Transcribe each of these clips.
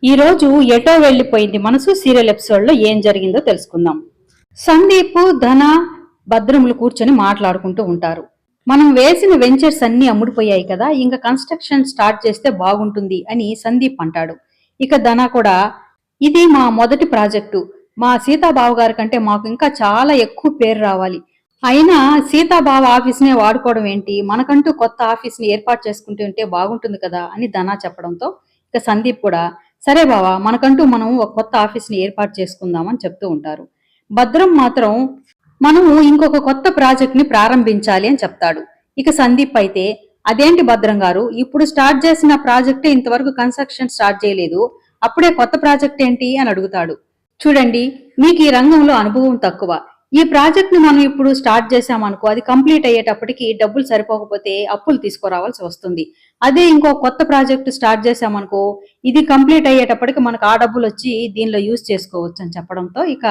ఈ రోజు ఎటో వెళ్లిపోయింది మనసు సీరియల్ ఎపిసోడ్ లో ఏం జరిగిందో తెలుసుకుందాం. సందీప్, ధన, భద్రములు కూర్చొని మాట్లాడుకుంటూ ఉంటారు. మనం వేసిన వెంచర్స్ అన్ని అమ్ముడిపోయాయి కదా, ఇంకా కన్స్ట్రక్షన్ స్టార్ట్ చేస్తే బాగుంటుంది అని సందీప్ అంటాడు. ఇక ధన కూడా, ఇది మా మొదటి ప్రాజెక్టు, మా సీతాబావ గారి కంటే మాకు ఇంకా చాలా ఎక్కువ పేరు రావాలి. అయినా సీతాబావ ఆఫీస్ నే వాడుకోవడం ఏంటి, మనకంటూ కొత్త ఆఫీస్ ని ఏర్పాటు చేసుకుంటూ ఉంటే బాగుంటుంది కదా అని ధన చెప్పడంతో ఇక సందీప్ కూడా, సరే బావా, మనకంటూ మనం ఒక కొత్త ఆఫీస్ ని ఏర్పాటు చేసుకుందామని చెప్తూ ఉంటారు. భద్రం మాత్రం మనము ఇంకొక కొత్త ప్రాజెక్ట్ ని ప్రారంభించాలి అని చెప్తాడు. ఇక సందీప్ అయితే, అదేంటి భద్రం గారు, ఇప్పుడు స్టార్ట్ చేసిన ప్రాజెక్టే ఇంతవరకు కన్స్ట్రక్షన్ స్టార్ట్ చేయలేదు, అప్పుడే కొత్త ప్రాజెక్ట్ ఏంటి అని అడుగుతాడు. చూడండి, మీకు ఈ రంగంలో అనుభవం తక్కువ. ఈ ప్రాజెక్ట్ ని మనం ఇప్పుడు స్టార్ట్ చేసామనుకో, అది కంప్లీట్ అయ్యేటప్పటికి డబ్బులు సరిపోకపోతే అప్పులు తీసుకురావాల్సి వస్తుంది. అదే ఇంకో కొత్త ప్రాజెక్ట్ స్టార్ట్ చేసామనుకో, ఇది కంప్లీట్ అయ్యేటప్పటికి మనకు ఆ డబ్బులు వచ్చి దీనిలో యూజ్ చేసుకోవచ్చు అని చెప్పడంతో ఇక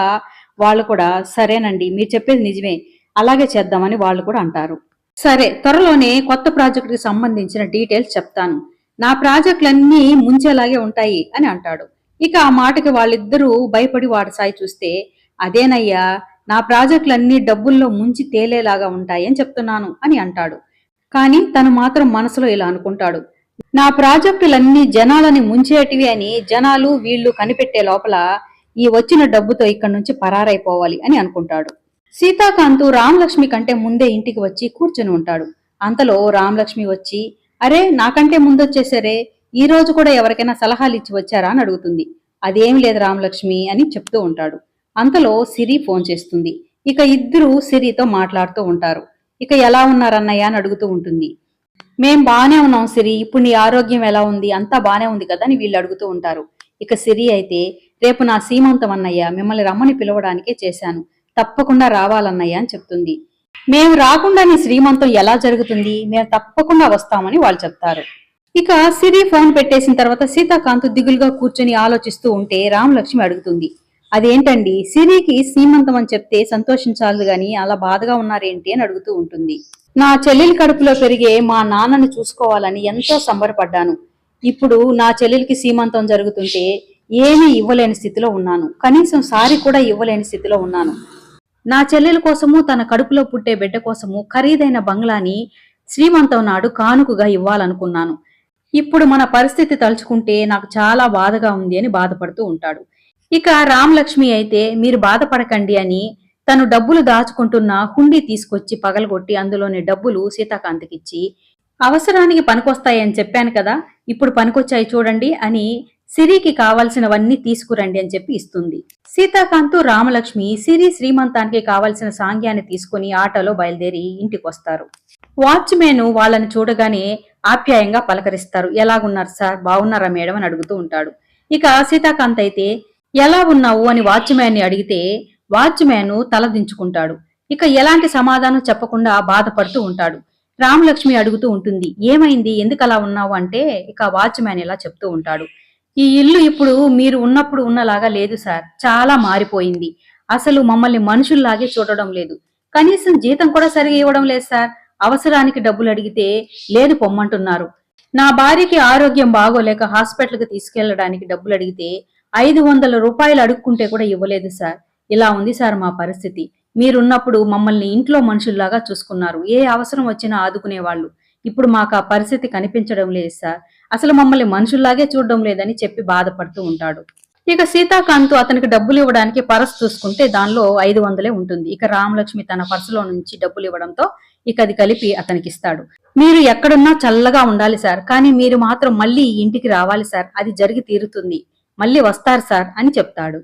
వాళ్ళు కూడా, సరేనండి మీరు చెప్పేది నిజమే, అలాగే చేద్దామని వాళ్ళు కూడా అంటారు. సరే, త్వరలోనే కొత్త ప్రాజెక్ట్ కి సంబంధించిన డీటెయిల్స్ చెప్తాను, నా ప్రాజెక్టులన్నీ ముంచేలాగే ఉంటాయి అని అంటాడు. ఇక ఆ మాటకి వాళ్ళిద్దరూ భయపడి వాడి సాయి చూస్తే, అదేనయ్యా, నా ప్రాజెక్టులన్నీ డబ్బుల్లో ముంచి తేలేలాగా ఉంటాయి అని చెప్తున్నాను అని అంటాడు. కానీ తను మాత్రం మనసులో ఇలా అనుకుంటాడు, నా ప్రాజెక్టులన్నీ జనాలని ముంచేటివి అని జనాలు వీళ్లు కనిపెట్టే లోపల ఈ వచ్చిన డబ్బుతో ఇక్కడి నుంచి పరారైపోవాలి అని అనుకుంటాడు. సీతాకాంత్ రామలక్ష్మి కంటే ముందే ఇంటికి వచ్చి కూర్చుని ఉంటాడు. అంతలో రామలక్ష్మి వచ్చి, అరే నాకంటే ముందొచ్చేసరే, ఈ రోజు కూడా ఎవరికైనా సలహాలు ఇచ్చి వచ్చారా అని అడుగుతుంది. అదేం లేదు రామలక్ష్మి అని చెప్తూ ఉంటాడు. అంతలో సిరి ఫోన్ చేస్తుంది. ఇక ఇద్దరు సిరితో మాట్లాడుతూ ఉంటారు. ఇక ఎలా ఉన్నారన్నయ్య అని అడుగుతూ ఉంటుంది. మేం బానే ఉన్నాం సిరి, ఇప్పుడు నీ ఆరోగ్యం ఎలా ఉంది, అంతా బానే ఉంది కదా అని వీళ్ళు అడుగుతూ ఉంటారు. ఇక సిరి అయితే, రేపు నా సీమంతం అన్నయ్య, మిమ్మల్ని రమ్మని పిలవడానికే చేశాను, తప్పకుండా రావాలన్నయ్య అని చెప్తుంది. మేము రాకుండా నీ శ్రీమంతం ఎలా జరుగుతుంది, మేము తప్పకుండా వస్తామని వాళ్ళు చెప్తారు. ఇక సిరి ఫోన్ పెట్టేసిన తర్వాత సీతాకాంత్ దిగులుగా కూర్చొని ఆలోచిస్తూ ఉంటే రామలక్ష్మి అడుగుతుంది, అదేంటండి, సిరికి సీమంతం అని చెప్తే సంతోషించాలి గాని అలా బాధగా ఉన్నారేంటి అని అడుగుతూ ఉంటుంది. నా చెల్లెలి కడుపులో పెరిగే మా నాన్నని చూసుకోవాలని ఎంతో సంబరపడ్డాను. ఇప్పుడు నా చెల్లెలికి సీమంతం జరుగుతుంటే ఏమీ ఇవ్వలేని స్థితిలో ఉన్నాను, కనీసం సారి కూడా ఇవ్వలేని స్థితిలో ఉన్నాను. నా చెల్లెల కోసము, తన కడుపులో పుట్టే బిడ్డ కోసము ఖరీదైన బంగ్లాని శ్రీమంతం నాడు కానుకగా ఇవ్వాలనుకున్నాను. ఇప్పుడు మన పరిస్థితి తలుచుకుంటే నాకు చాలా బాధగా ఉంది అని బాధపడుతూ ఉంటాడు. ఇక రామలక్ష్మి అయితే, మీరు బాధపడకండి అని తను డబ్బులు దాచుకుంటున్న హుండీ తీసుకొచ్చి పగలగొట్టి అందులోని డబ్బులు సీతాకాంత్కిచ్చి, అవసరానికి పనికొస్తాయని చెప్పాను కదా, ఇప్పుడు పనికొచ్చాయి చూడండి అని సిరికి కావాల్సినవన్నీ తీసుకురండి అని చెప్పి ఇస్తుంది. సీతాకాంత్, రామలక్ష్మి సిరి శ్రీమంతానికి కావలసిన సాంగ్యాన్ని తీసుకుని ఆటోలో బయలుదేరి ఇంటికొస్తారు. వాచ్మెన్ వాళ్ళని చూడగానే ఆప్యాయంగా పలకరిస్తారు. ఎలాగున్నారు సార్, బాగున్నారా మేడం అని అడుగుతూ ఉంటాడు. ఇక సీతాకాంత్ అయితే, ఎలా ఉన్నావు అని వాచ్మ్యాన్ని అడిగితే వాచ్మ్యాన్ తలదించుకుంటాడు. ఇక ఎలాంటి సమాధానం చెప్పకుండా బాధపడుతూ ఉంటాడు. రామలక్ష్మి అడుగుతూ ఉంటుంది, ఏమైంది, ఎందుకు అలా ఉన్నావు అంటే ఇక వాచ్మ్యాన్ ఇలా చెప్తూ ఉంటాడు, ఈ ఇల్లు ఇప్పుడు మీరు ఉన్నప్పుడు ఉన్నలాగా లేదు సార్, చాలా మారిపోయింది. అసలు మమ్మల్ని మనుషుల్లాగే చూడడం లేదు, కనీసం జీతం కూడా సరిగా ఇవ్వడం లేదు సార్, అవసరానికి డబ్బులు అడిగితే లేదు పొమ్మంటున్నారు. నా భార్యకి ఆరోగ్యం బాగోలేక హాస్పిటల్కి తీసుకెళ్లడానికి డబ్బులు అడిగితే 500 రూపాయలు అడుక్కుంటే కూడా ఇవ్వలేదు సార్. ఇలా ఉంది సార్ మా పరిస్థితి. మీరున్నప్పుడు మమ్మల్ని ఇంట్లో మనుషుల్లాగా చూసుకున్నారు, ఏ అవసరం వచ్చినా ఆదుకునేవాళ్ళు. ఇప్పుడు మాకు ఆ పరిస్థితి కనిపించడం లేదు సార్, అసలు మమ్మల్ని మనుషుల్లాగే చూడడం లేదని చెప్పి బాధపడుతూ ఉంటాడు. ఇక సీతాకాంత్ అతనికి డబ్బులు ఇవ్వడానికి పర్స్ చూసుకుంటే దానిలో 500 ఉంటుంది. ఇక రామలక్ష్మి తన పర్సులో నుంచి డబ్బులు ఇవ్వడంతో ఇక అది కలిపి అతనికి ఇస్తాడు. మీరు ఎక్కడున్నా చల్లగా ఉండాలి సార్, కానీ మీరు మాత్రం మళ్ళీ ఇంటికి రావాలి సార్, అది జరిగి తీరుతుంది, మళ్ళీ వస్తారు సార్ అని చెప్తాడు.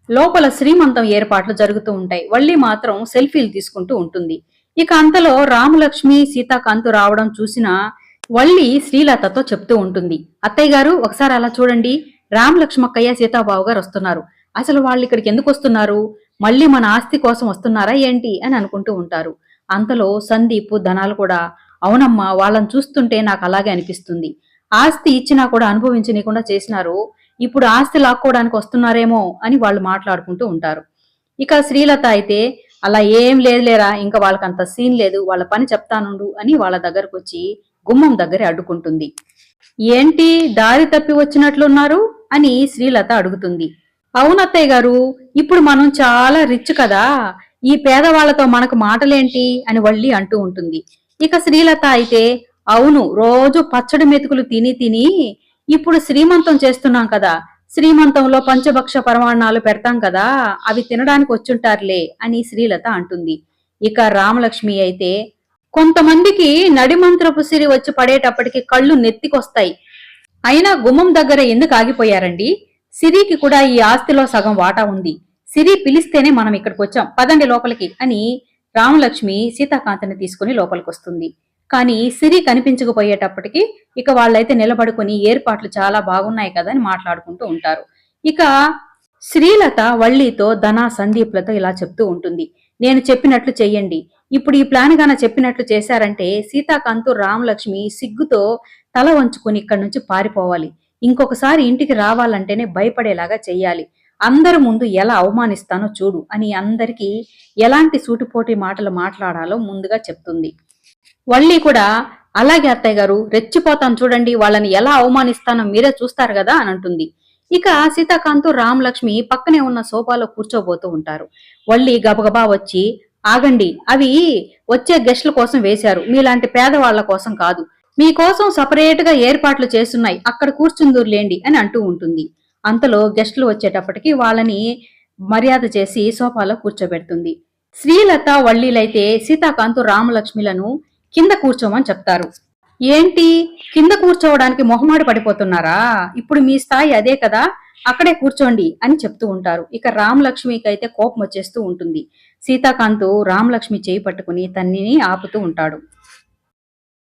లోపల శ్రీమంతం ఏర్పాట్లు జరుగుతూ ఉంటాయి. వల్లి మాత్రం సెల్ఫీలు తీసుకుంటూ ఉంటుంది. ఇక అంతలో రామలక్ష్మి, సీతాకాంత్ రావడం చూసిన వల్లి శ్రీలతతో చెప్తూ ఉంటుంది, అత్తయ్య గారు ఒకసారి అలా చూడండి, రామలక్ష్మక్కయ్య, సీతాబాబు గారు వస్తున్నారు. అసలు వాళ్ళు ఇక్కడికి ఎందుకు వస్తున్నారు, మళ్ళీ మన ఆస్తి కోసం వస్తున్నారా ఏంటి అని అనుకుంటూ ఉంటారు. అంతలో సందీప్, ధనాలు కూడా, అవునమ్మా, వాళ్ళని చూస్తుంటే నాకు అలాగే అనిపిస్తుంది, ఆస్తి ఇచ్చినా కూడా అనుభవించనీయకుండా చేసినారు, ఇప్పుడు ఆస్తి లాక్కోవడానికి వస్తున్నారేమో అని వాళ్ళు మాట్లాడుకుంటూ ఉంటారు. ఇక శ్రీలత అయితే, అలా ఏం లేదులేరా, ఇంకా వాళ్ళకంత సీన్ లేదు, వాళ్ళ పని చెప్తానుండు అని వాళ్ళ దగ్గరకు వచ్చి గుమ్మం దగ్గరే అడ్డుకుంటుంది. ఏంటి దారి తప్పి వచ్చినట్లున్నారు అని శ్రీలత అడుగుతుంది. అవునత్తయ్య గారు, ఇప్పుడు మనం చాలా రిచ్ కదా, ఈ పేదవాళ్లతో మనకు మాటలేంటి అని వల్లి అంటూ ఉంటుంది. ఇక శ్రీలత అయితే, అవును, రోజు పచ్చడి మెతుకులు తిని తిని ఇప్పుడు శ్రీమంతం చేస్తున్నాం కదా, శ్రీమంతంలో పంచభక్ష పరమాణాలు పెడతాం కదా, అవి తినడానికి వచ్చుంటారులే అని శ్రీలత అంటుంది. ఇక రామలక్ష్మి అయితే, కొంతమందికి నడిమంత్రపు సిరి వచ్చి పడేటప్పటికి కళ్ళు నెత్తికొస్తాయి, అయినా గుమ్మం దగ్గర ఎందుకు ఆగిపోయారండి, సిరికి కూడా ఈ ఆస్తిలో సగం వాటా ఉంది, సిరి పిలిస్తేనే మనం ఇక్కడికి వచ్చాం, పదండి లోపలికి అని రామలక్ష్మి సీతాకాంతని తీసుకుని లోపలికొస్తుంది. కానీ సిరి కనిపించకపోయేటప్పటికి ఇక వాళ్ళైతే నిలబడుకుని ఏర్పాట్లు చాలా బాగున్నాయి కదా అని మాట్లాడుకుంటూ ఉంటారు. ఇక శ్రీలత వల్లితో ధన సందీప్లతో ఇలా చెప్తూ ఉంటుంది. నేను చెప్పినట్లు చెయ్యండి, ఇప్పుడు ఈ ప్లాన్ గాన చెప్పినట్లు చేశారంటే సీతాకాంత్ రామలక్ష్మి సిగ్గుతో తల వంచుకుని ఇక్కడి నుంచి పారిపోవాలి, ఇంకొకసారి ఇంటికి రావాలంటేనే భయపడేలాగా చెయ్యాలి, అందరి ముందు ఎలా అవమానిస్తానో చూడు అని అందరికీ ఎలాంటి సూటిపోటి మాటలు మాట్లాడాలో ముందుగా చెప్తుంది. వల్లి కూడా అలాగే అత్తయ్య గారు, రెచ్చిపోతాను చూడండి, వాళ్ళని ఎలా అవమానిస్తానో మీరే చూస్తారు కదా అని అంటుంది. ఇక సీతాకాంత్ రామలక్ష్మి పక్కనే ఉన్న సోఫాలో కూర్చోబోతూ ఉంటారు. వల్లి గబగబా వచ్చి, ఆగండి, అవి వచ్చే గెస్ట్ల కోసం వేశారు, మీలాంటి పేదవాళ్ల కోసం కాదు, మీకోసం సపరేట్ గా ఏర్పాట్లు చేస్తున్నాయి, అక్కడ కూర్చుందూరులేండి అని అంటూ ఉంటుంది. అంతలో గెస్టులు వచ్చేటప్పటికి వాళ్ళని మర్యాద చేసి సోఫాలో కూర్చోబెడుతుంది. శ్రీలత వల్లీలైతే సీతాకాంత్ రామలక్ష్మిలను కింద కూర్చోమని చెప్తారు. ఏంటి, కింద కూర్చోవడానికి మొహమాట పడిపోతున్నారా, ఇప్పుడు మీ స్థాయి అదే కదా, అక్కడే కూర్చోండి అని చెప్తూ ఉంటారు. ఇక రామలక్ష్మికి అయితే కోపం వచ్చేస్తూ ఉంటుంది. సీతాకాంత్ రామలక్ష్మి చేయి పట్టుకుని తన్నిని ఆపుతూ ఉంటాడు.